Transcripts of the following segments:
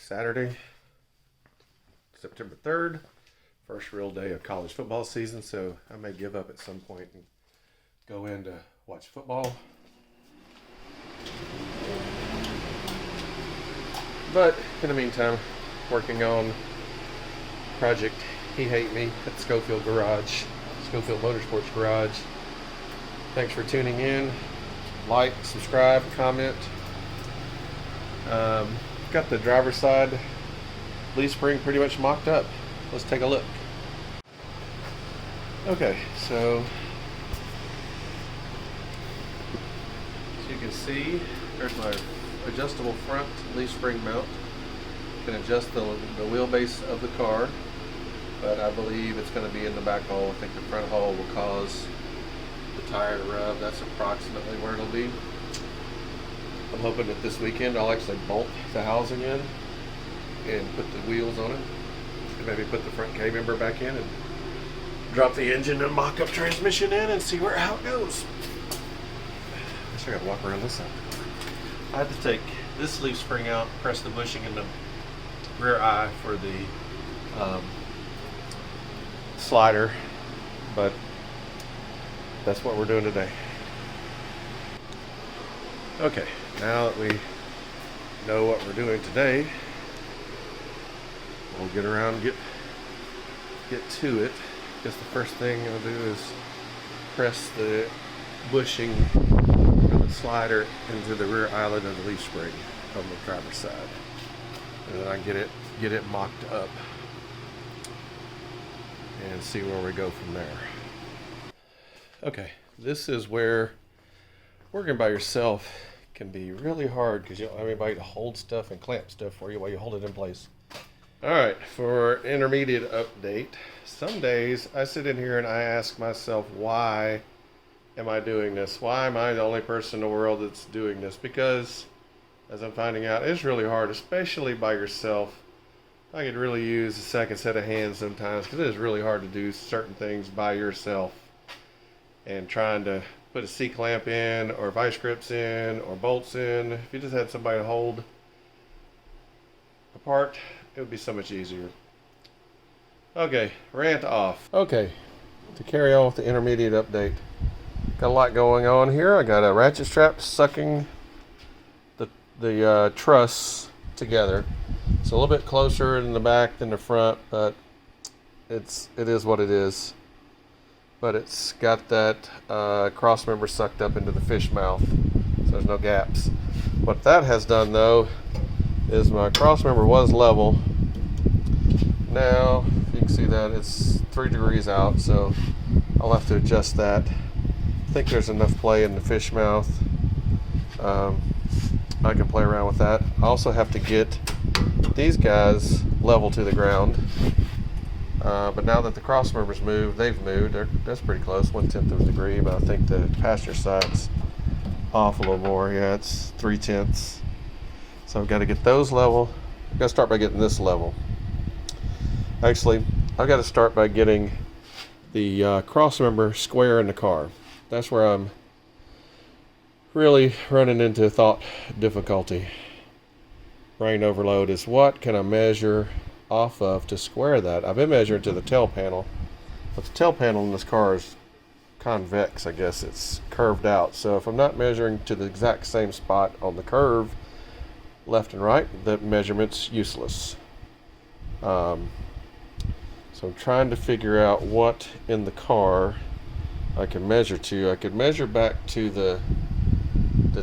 Saturday, September 3rd, first real day of college football season, so I may give up at some point and go in to watch football. But in the meantime, working on Project HeHateMe at Schofield Motorsports Garage. Thanks for tuning in. Like, subscribe, comment. Got the driver's side leaf spring pretty much mocked up. Let's take a look. Okay, so as you can see, there's my adjustable front leaf spring mount. Can adjust the wheelbase of the car, but I believe it's going to be in the back hole. I think the front hole will cause the tire to rub. That's approximately where it'll be. I'm hoping that this weekend I'll actually bolt the housing in and put the wheels on it, and maybe put the front K-member back in and drop the engine and mock-up transmission in and see how it goes. I guess I gotta walk around this side. I had to take this leaf spring out, press the bushing in the rear eye for the slider, but that's what we're doing today. Okay, now that we know what we're doing today, we'll get around and get to it. I guess the first thing I'll do is press the bushing of the slider into the rear eyelet of the leaf spring on the driver's side, and then I get it mocked up and see where we go from there. Okay, this is where working by yourself can be really hard because you don't have anybody to hold stuff and clamp stuff for you while you hold it in place. Alright, for intermediate update, some days I sit in here and I ask myself, why am I doing this? Why am I the only person in the world that's doing this? Because, as I'm finding out, it's really hard, especially by yourself. I could really use a second set of hands sometimes because it is really hard to do certain things by yourself. And trying to put a C-clamp in, or vice grips in, or bolts in, if you just had somebody to hold a part, it would be so much easier. Okay, rant off. Okay, to carry on with the intermediate update. Got a lot going on here. I got a ratchet strap sucking the truss together. It's a little bit closer in the back than the front, but it is what it is. But it's got that cross member sucked up into the fish mouth, so there's no gaps. What that has done though is my cross member was level. Now you can see that it's 3 degrees out, so I'll have to adjust that. I think there's enough play in the fish mouth. I can play around with that. I also have to get these guys level to the ground. But now that the cross members moved, they've moved. That's pretty close, 1/10 of a degree, but I think the passenger side's off a little more. Yeah, it's 3/10. So I've got to get those level. I've got to start by getting this level. Actually, I've got to start by getting the cross member square in the car. That's where I'm really running into thought difficulty. Brain overload is, what can I measure off of to square that? I've been measuring to the tail panel, but the tail panel in this car is convex. I guess it's curved out, so if I'm not measuring to the exact same spot on the curve left and right, the measurement's useless. So I'm trying to figure out what in the car I can measure to. I could measure back to the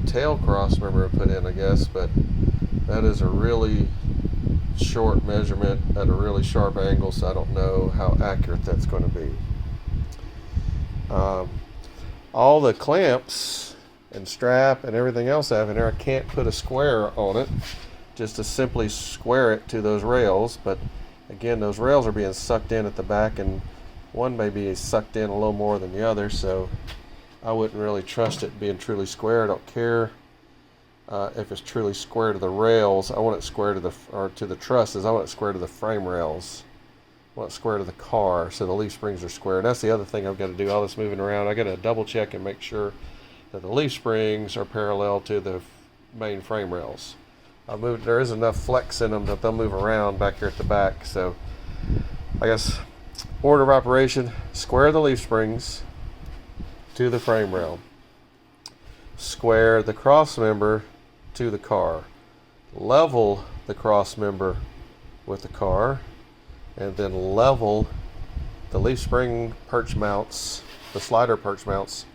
tail cross member I put in, I guess, but that is a really short measurement at a really sharp angle, so I don't know how accurate that's going to be. All the clamps and strap and everything else I have in there, I can't put a square on it just to simply square it to those rails, but again, those rails are being sucked in at the back, and one may be sucked in a little more than the other, so I wouldn't really trust it being truly square. I don't care if it's truly square to the rails. I want it square to the trusses. I want it square to the frame rails. I want it square to the car, so the leaf springs are square. And that's the other thing I've got to do. All this moving around, I got to double check and make sure that the leaf springs are parallel to the main frame rails. there is enough flex in them that they'll move around back here at the back. So I guess order of operation: square the leaf springs to the frame rail, square the cross member to the car, level the cross member with the car, and then level the leaf spring perch mounts, the slider perch mounts,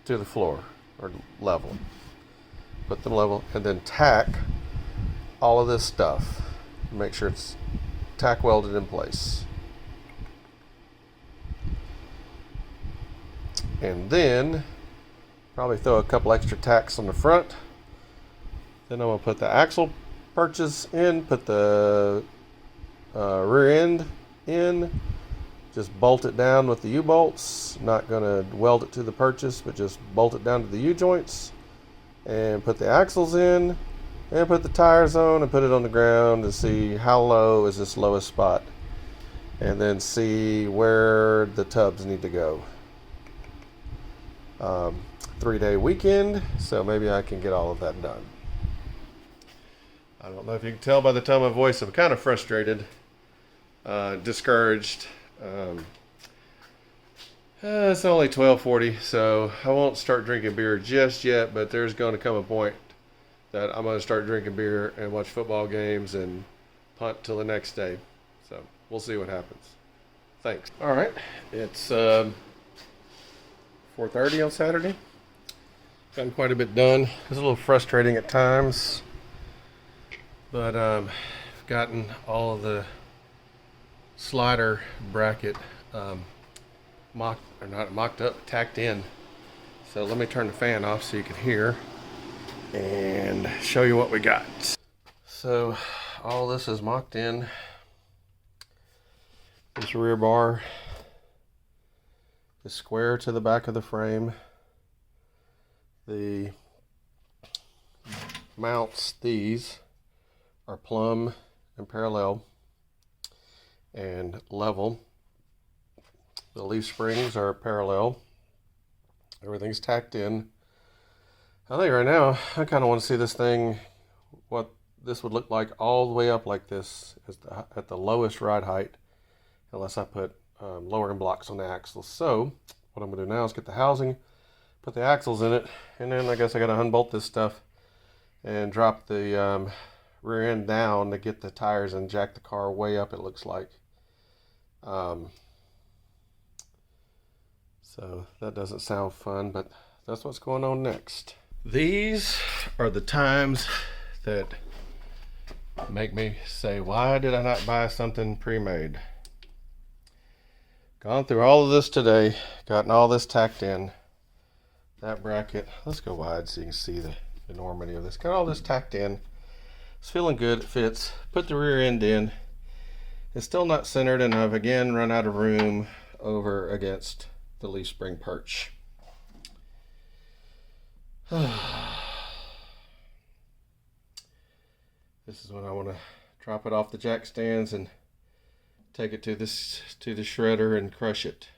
to the floor, or level. Put them level, and then tack all of this stuff. Make sure it's tack welded in place. And then probably throw a couple extra tacks on the front. Then I'm going to put the axle perches in, put the rear end in, just bolt it down with the U-bolts. Not going to weld it to the perches, but just bolt it down to the U-joints, and put the axles in, and put the tires on, and put it on the ground and see how low is this lowest spot, and then see where the tubs need to go. 3-day weekend, so maybe I can get all of that done. I don't know if you can tell by the tone of my voice, I'm kind of frustrated, discouraged. It's only 12:40, so I won't start drinking beer just yet, but there's going to come a point that I'm going to start drinking beer and watch football games and punt till the next day. So we'll see what happens. Thanks. All right, it's 4:30 on Saturday. Gotten quite a bit done. It's a little frustrating at times, but I've gotten all of the slider bracket mocked up, tacked in. So let me turn the fan off so you can hear and show you what we got. So all this is mocked in. This rear bar is square to the back of the frame. The mounts, these are plumb and parallel and level. The leaf springs are parallel. Everything's tacked in. I think right now I kind of want to see this thing, what this would look like all the way up like this at the lowest ride height, unless I put lowering blocks on the axles. So what I'm going to do now is get the housing, put the axles in it, and then I guess I got to unbolt this stuff and drop the rear end down to get the tires and jack the car way up, it looks like. So that doesn't sound fun, but that's what's going on next. These are the times that make me say, why did I not buy something pre-made? Gone through all of this today, gotten all this tacked in. That bracket, let's go wide so you can see the enormity of this. Got all this tacked in. It's feeling good, it fits. Put the rear end in. It's still not centered, and I've again run out of room over against the leaf spring perch. This is when I want to drop it off the jack stands and take it to the shredder and crush it.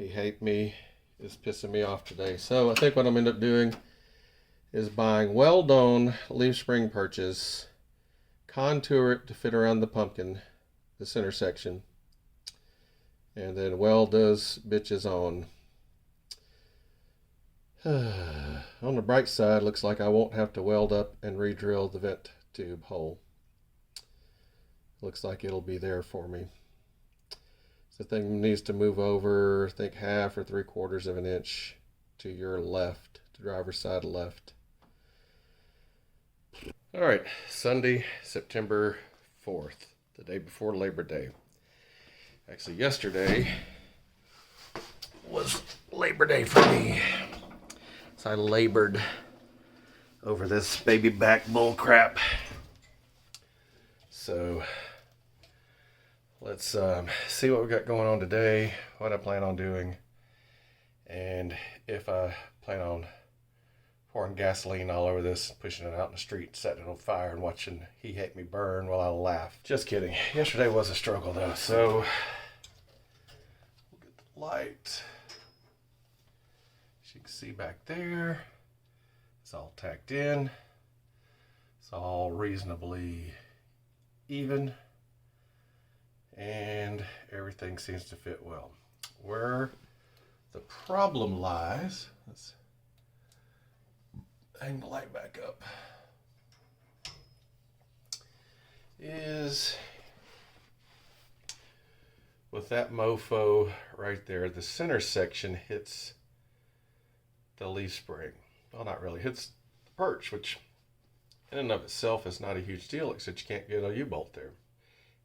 HeHateMe is pissing me off today. So I think what I'm going to end up doing is buying weld-on leaf spring perches, contour it to fit around the pumpkin, the center section, and then weld those bitches on. On the bright side, looks like I won't have to weld up and re-drill the vent tube hole. Looks like it'll be there for me. So the thing needs to move over, I think 1/2 or 3/4 of an inch to your left, to driver's side left. All right, Sunday, September 4th, the day before Labor Day. Actually, yesterday was Labor Day for me. So I labored over this baby back bull crap. So let's see what we got going on today, what I plan on doing, and if I plan on pouring gasoline all over this, pushing it out in the street, setting it on fire, and watching HeHateMe burn while I laugh. Just kidding. Yesterday was a struggle though, so we'll get the light. As you can see back there, it's all tacked in. It's all reasonably even, and everything seems to fit well. Where the problem lies, let's hang the light back up, is with that mofo right there. The center section hits the leaf spring. Well, not really, hits the perch, which in and of itself is not a huge deal, except you can't get a U-bolt there.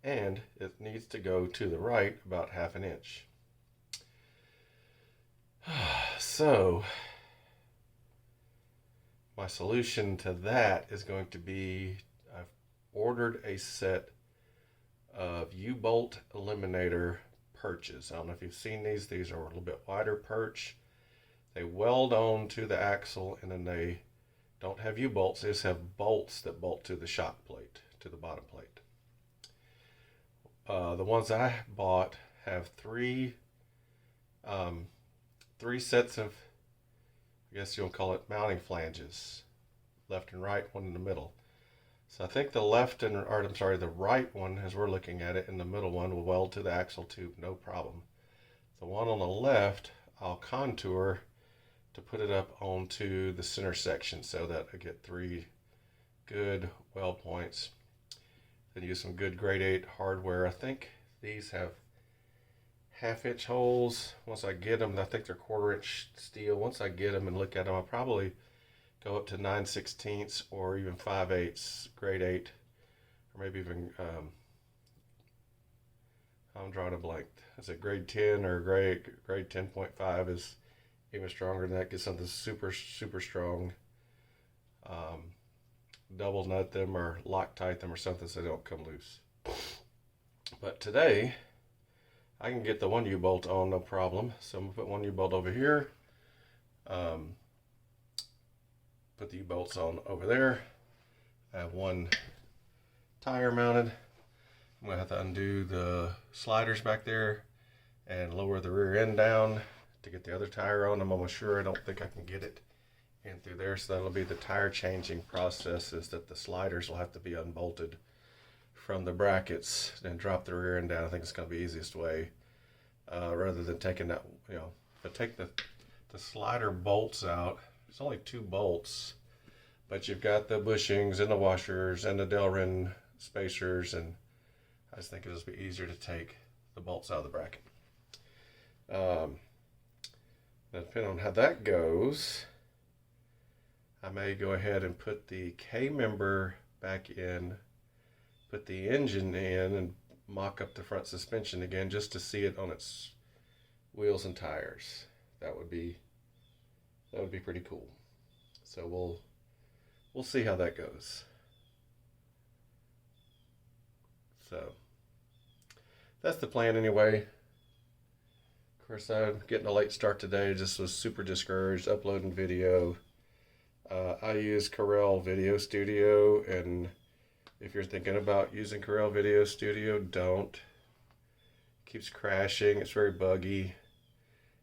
And it needs to go to the right about 1/2 inch. So my solution to that is going to be, I've ordered a set of U-bolt eliminator perches. I don't know if you've seen these. These are a little bit wider perch. They weld on to the axle, and then they don't have U-bolts. They just have bolts that bolt to the shock plate, to the bottom plate. The ones I bought have three sets of, I guess you'll call it mounting flanges, left and right, one in the middle. So I think the right one, as we're looking at it, and the middle one will weld to the axle tube, no problem. The one on the left, I'll contour to put it up onto the center section so that I get 3 good weld points. Then use some good grade 8 hardware. I think these have 1/2 inch holes. Once I get them, I think they're 1/4 inch steel. Once I get them and look at them, I'll probably go up to 9/16 or even 5/8 grade 8, or maybe even I'm drawing a blank. Is it grade 10 or grade 10.5 is even stronger than that? Get something super strong. Double nut them or Loctite them or something so they don't come loose. But today I can get the one U-bolt on, no problem. So I'm gonna put one U-bolt over here. Put the U-bolts on over there. I have one tire mounted. I'm gonna have to undo the sliders back there and lower the rear end down to get the other tire on. I'm almost sure, I don't think I can get it in through there. So that'll be the tire changing process, is that the sliders will have to be unbolted from the brackets and drop the rear end down. I think it's going to be the easiest way, rather than taking that, but take the slider bolts out. It's only 2 bolts, but you've got the bushings and the washers and the Delrin spacers, and I just think it'll just be easier to take the bolts out of the bracket. Now, depending on how that goes, I may go ahead and put the K-member back in, put the engine in, and mock up the front suspension again just to see it on its wheels and tires. That would be pretty cool. So we'll see how that goes. So that's the plan anyway. Of course, I'm getting a late start today. Just was super discouraged uploading video. I use Corel Video Studio, and if you're thinking about using Corel Video Studio, don't. It keeps crashing. It's very buggy.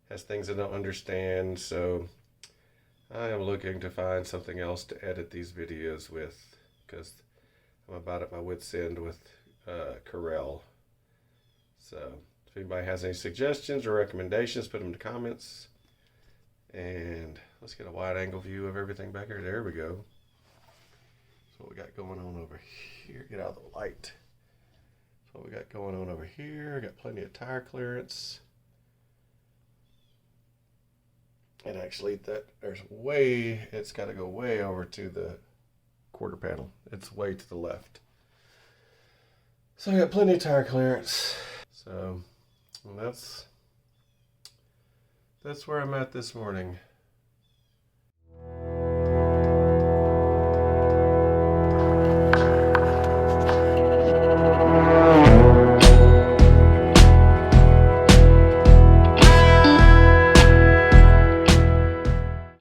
Has things I don't understand. So I am looking to find something else to edit these videos with, because I'm about at my wit's end with Corel. So if anybody has any suggestions or recommendations, put them in the comments. And let's get a wide angle view of everything back here. There we go. That's what we got going on over here. Get out of the light. That's what we got going on over here. Got plenty of tire clearance. And actually it's got to go way over to the quarter panel. It's way to the left. So I got plenty of tire clearance. So that's where I'm at this morning.